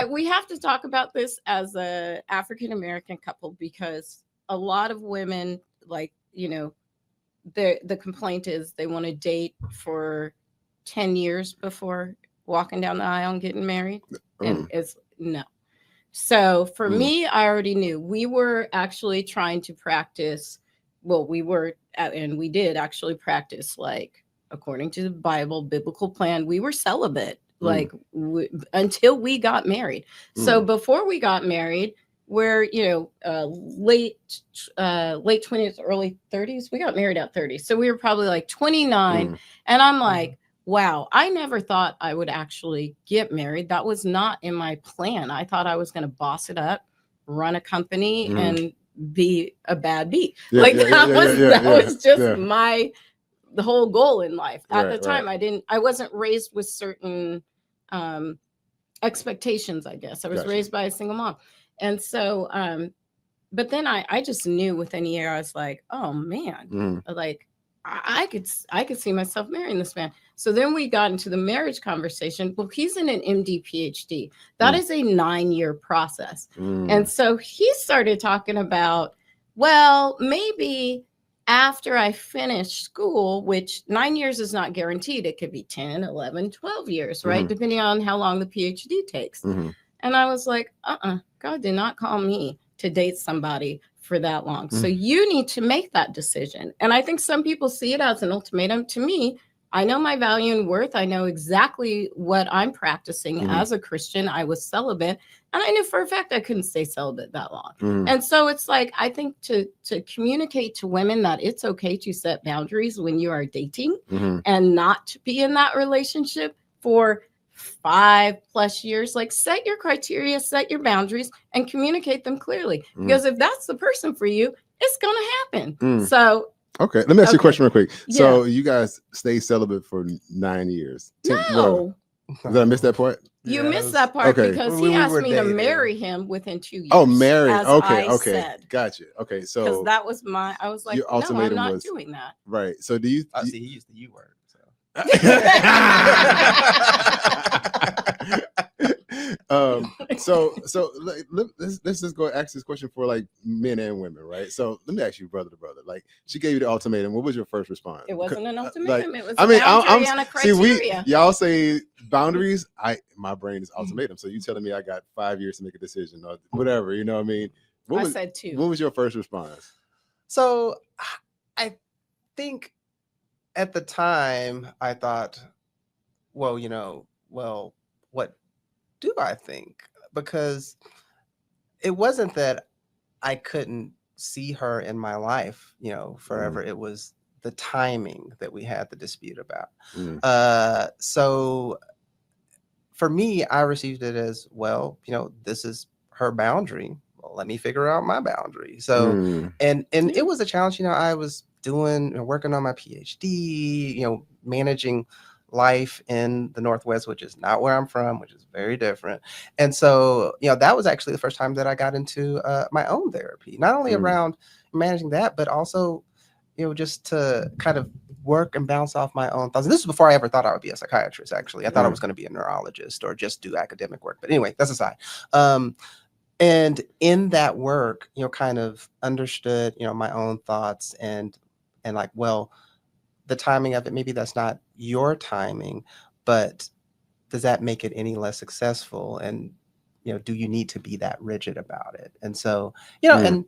We have to talk about this as a African American couple because a lot of women, like, the complaint is they want to date for 10 years before walking down the aisle and getting married, and it's no. So for me, I already knew we were actually trying to practice. Well, and we did actually practice, like, according to the biblical plan. We were celibate, like, until we got married. So before we got married, we're, late 20s, early 30s. We got married at 30, so we were probably like 29. And I'm like, wow, I never thought I would actually get married. That was not in my plan. I thought I was going to boss it up, run a company, and be a bad bee. That was just the whole goal in life. At the time, I wasn't raised with certain expectations, I guess. I was raised by a single mom. And so, but then I just knew within a year, I was like, oh man, like, I could see myself marrying this man. So then we got into the marriage conversation. Well, he's in an MD PhD. That is a 9-year process. And so he started talking about, well, maybe after I finish school, which 9 years is not guaranteed. It could be 10, 11, 12 years, right? Depending on how long the PhD takes. And I was like, God did not call me to date somebody for that long. So you need to make that decision. And I think some people see it as an ultimatum. To me, I know my value and worth. I know exactly what I'm practicing as a Christian. I was celibate, and I knew for a fact I couldn't stay celibate that long. And so it's like, I think to communicate to women that it's okay to set boundaries when you are dating and not be in that relationship for 5+ years. Like, set your criteria, set your boundaries, and communicate them clearly. Because if that's the person for you, it's gonna happen. So okay, let me ask you a question real quick. So you guys stayed celibate for 9 years. No. Did I miss that part? You missed that part because he asked me to marry him within 2 years. Oh, marry. Okay, said. Gotcha. Okay, so because that was I was like, no, I'm not doing that. Right. So do you? I see. He used the U word. So. Let's just go ask this question for like men and women, right? So let me ask you, brother to brother. Like, she gave you the ultimatum. What was your first response? It wasn't an ultimatum. It was a boundary and a criteria. Y'all say boundaries. My brain is ultimatum. So you telling me I got 5 years to make a decision or whatever? You know what I mean? I said 2. What was your first response? So I think at the time I thought, well, what do I think? Because it wasn't that I couldn't see her in my life, forever. It was the timing that we had the dispute about. So for me, I received it as, well, this is her boundary. Well, let me figure out my boundary. So, and it was a challenge. I was working on my PhD, managing life in the Northwest, which is not where I'm from, which is very different. And so, that was actually the first time that I got into my own therapy, not only around managing that, but also, just to kind of work and bounce off my own thoughts. And this was before I ever thought I would be a psychiatrist, actually. I thought I was going to be a neurologist or just do academic work. But anyway, that's aside. And in that work, kind of understood, my own thoughts and like, well, the timing of it, maybe that's not your timing, but does that make it any less successful? And, do you need to be that rigid about it? And so, and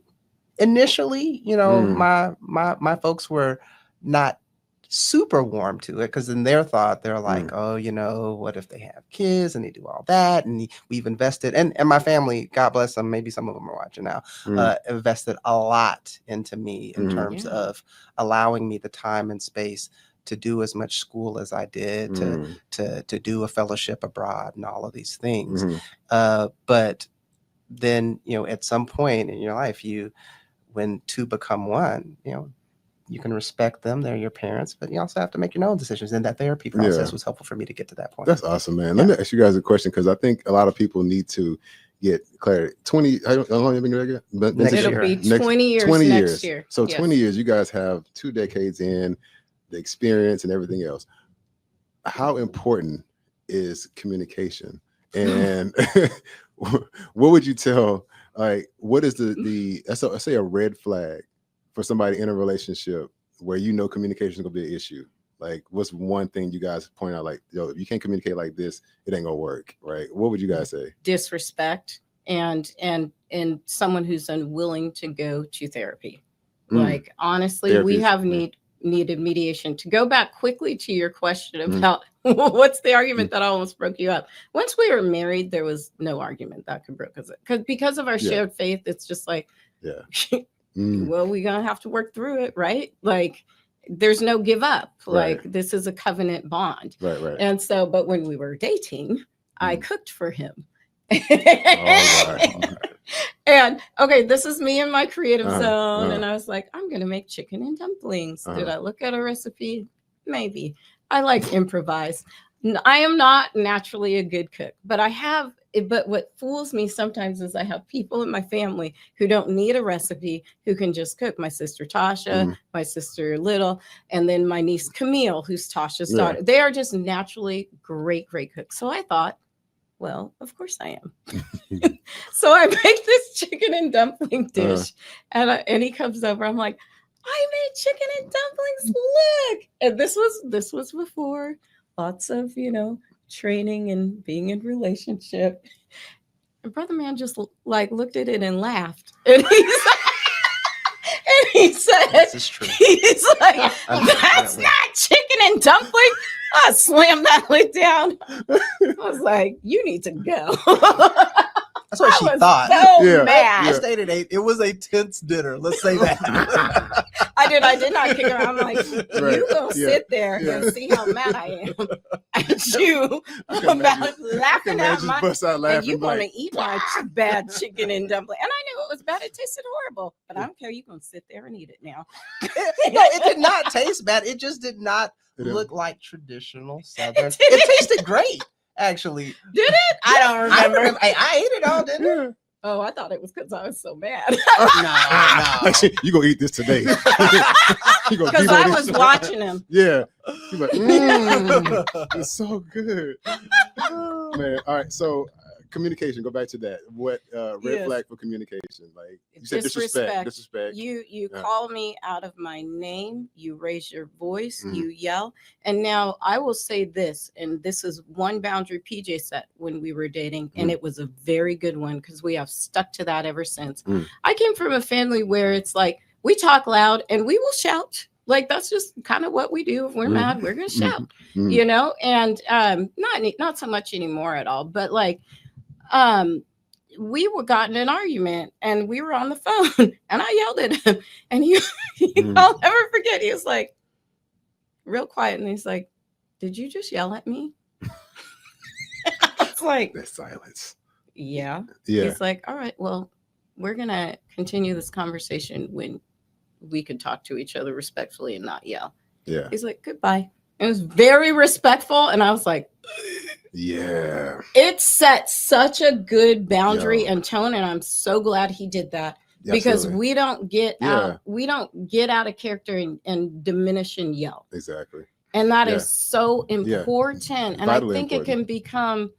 initially, my folks were not super warm to it, because in their thought, they're like, oh, what if they have kids and they do all that? And we've invested, and my family, God bless them, maybe some of them are watching now, invested a lot into me in terms of allowing me the time and space to do as much school as I did, to do a fellowship abroad and all of these things. But then, at some point in your life, when two become one, you can respect them. They're your parents, but you also have to make your own decisions. And that therapy process was helpful for me to get to that point. That's awesome, man. Let me ask you guys a question, because I think a lot of people need to get clarity. How long have you been together? It'll be 20 years next year. So 20 years, you guys have 2 decades in the experience and everything else. How important is communication And what would you tell? Like, what is let's say a red flag for somebody in a relationship where communication is gonna be an issue? Like, what's one thing you guys point out? Like, yo, if you can't communicate like this, it ain't gonna work, right? What would you guys say? Disrespect and someone who's unwilling to go to therapy. Like, honestly, Therapy we have needed mediation. To go back quickly to your question about what's the argument that almost broke you up. Once we were married, there was no argument that could break us, because of our shared faith. It's just like, well, we're gonna have to work through it, right? Like, there's no give up. Like, this is a covenant bond. Right. And so, but when we were dating, I cooked for him. And okay, this is me in my creative zone. And I was like, I'm going to make chicken and dumplings. Did I look at a recipe? Maybe. I like improvise. I am not naturally a good cook, but but what fools me sometimes is I have people in my family who don't need a recipe, who can just cook. My sister Tasha, my sister Little, and then my niece Camille, who's Tasha's daughter. They are just naturally great cooks. So I thought, well, of course I am. So I make this chicken and dumpling dish, and he comes over. I'm like, I made chicken and dumplings. Look, and this was before lots of training and being in relationship. And brother man just like looked at it and laughed, and he said, "This is true." He's like, "That's not chicken and dumpling." I slammed that lid down. I was like, "You need to go." That's what she thought. So mad. I stayed at 8. It was a tense dinner. Let's say that. I did not kick her. I'm like, you go sit there and see how mad I am at you about laughing at my. And you want to eat my bad chicken and dumpling. And I knew it was bad. It tasted horrible. But I don't care. You're going to sit there and eat it now. It did not taste bad. It just did not look like traditional Southern. It tasted great. Actually, did it? I don't remember. I ate it all, didn't I? Oh, I thought it was because I was so mad. No. You gonna eat this today? Because I was watching him. Yeah. He's like, it's so good. Man, all right. So communication. Go back to that. What red flag for communication? Like you said, disrespect. You call me out of my name. You raise your voice. You yell. And now I will say this, and this is one boundary PJ set when we were dating, and it was a very good one because we have stuck to that ever since. I came from a family where it's like we talk loud and we will shout. Like that's just kind of what we do. If we're mad, we're gonna shout, and not so much anymore at all, but like. We were got in an argument and we were on the phone and I yelled at him and I'll never forget. He was like real quiet and he's like, "Did you just yell at me?" It's like that silence. Yeah. He's like, "All right, well, we're gonna continue this conversation when we can talk to each other respectfully and not yell." Yeah. He's like, "Goodbye." It was very respectful and I was like, yeah, it set such a good boundary and tone, and I'm so glad he did that because we don't get out of character and diminish and yell. Exactly. And that is so important. And I think it can become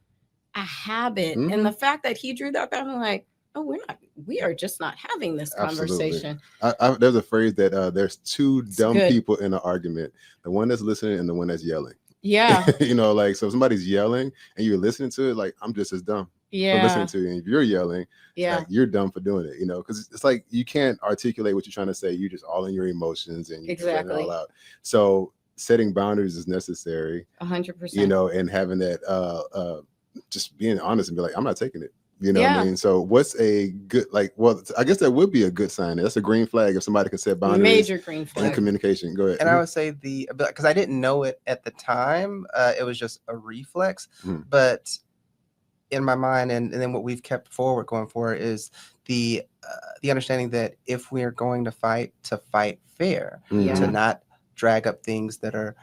a habit. And the fact that he drew that down, I'm like, oh, we are just not having this conversation. There's a phrase that there's two dumb people in an argument, the one that's listening and the one that's yelling. Yeah. Like, so if somebody's yelling and you're listening to it, like, I'm just as dumb for listening to it. And if you're yelling, like, you're dumb for doing it, because it's like you can't articulate what you're trying to say. You're just all in your emotions and you're letting it all out. So setting boundaries is necessary. 100%. And having that, just being honest and be like, I'm not taking it. What I mean? So what's a good, I guess that would be a good sign. That's a green flag if somebody can set boundaries. Major green flag. And communication. Go ahead. And I would say because I didn't know it at the time, it was just a reflex. But in my mind, and then what we've kept going forward is the understanding that if we are going to fight fair, to not drag up things that are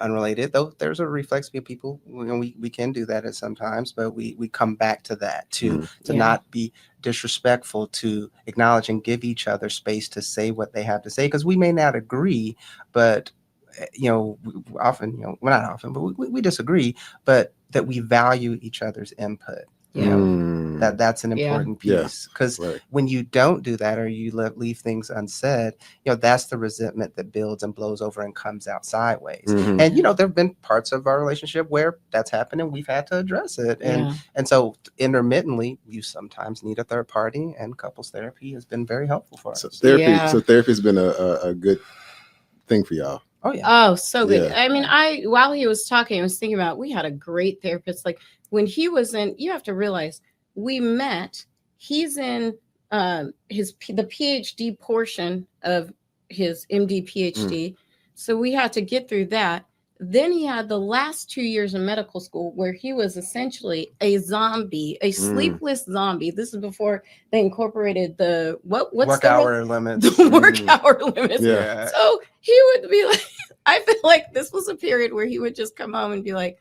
unrelated, though there's a reflex of people, we can do that at sometimes, but we come back to that to not be disrespectful, to acknowledge and give each other space to say what they have to say, because we may not agree, but often, well, not often, but we disagree, but that we value each other's input. You know, that's an important piece, because when you don't do that, or you leave things unsaid, you know, that's the resentment that builds and blows over and comes out sideways. And, you know, there have been parts of our relationship where that's happened and we've had to address it. And so intermittently, you sometimes need a third party, and couples therapy has been very helpful for us. So therapy has been a good thing for y'all. Oh yeah. Oh, so good. I mean, while he was talking, I was thinking about, we had a great therapist. Like when he was in, you have to realize, we met, he's in the PhD portion of his MD PhD. So we had to get through that. Then he had the last 2 years in medical school where he was essentially a zombie, a sleepless zombie. This is before they incorporated the work hour limits. The work hour limits. Yeah. So he would be like, I feel like this was a period where he would just come home and be like,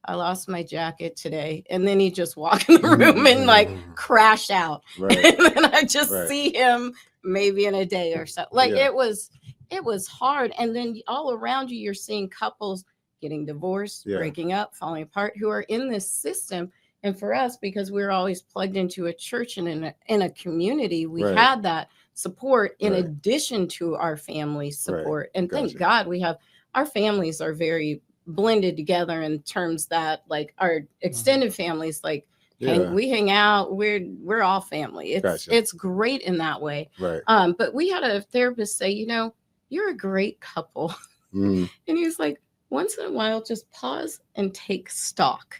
I lost my jacket today. And then he'd just walk in the room and like crash out. Right. And then I just see him maybe in a day or so. Like it was hard. And then all around you, you're seeing couples getting divorced, breaking up, falling apart, who are in this system. And for us, because we're always plugged into a church and in a community, we had that support in addition to our family support. And thank God we have, our families are very blended together in terms that, like, our extended families, like, we hang out, we're all family. It's great in that way. But we had a therapist say, you know, you're a great couple. And he was like, once in a while, just pause and take stock.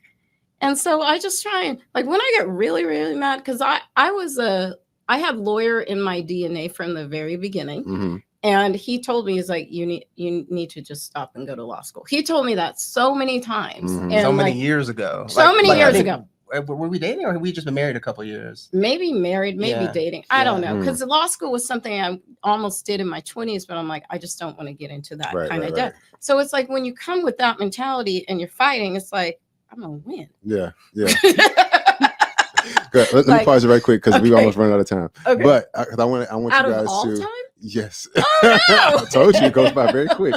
And so I just try and, like, when I get really, really mad, because I had lawyer in my DNA from the very beginning. And he told me, he's like, you need to just stop and go to law school. He told me that so many times. And so many years ago. So many years ago. Were we dating, or had we just been married a couple of years? Maybe married, maybe dating. I don't know. Because law school was something I almost did in my 20s, but I'm like, I just don't want to get into that kind of debt. So it's like when you come with that mentality and you're fighting, it's like, I'm going to win. Yeah. Good. Let me pause it right quick, because we almost run out of time. But I want you guys to. Time? Yes. Oh, no! I told you it goes by very quick.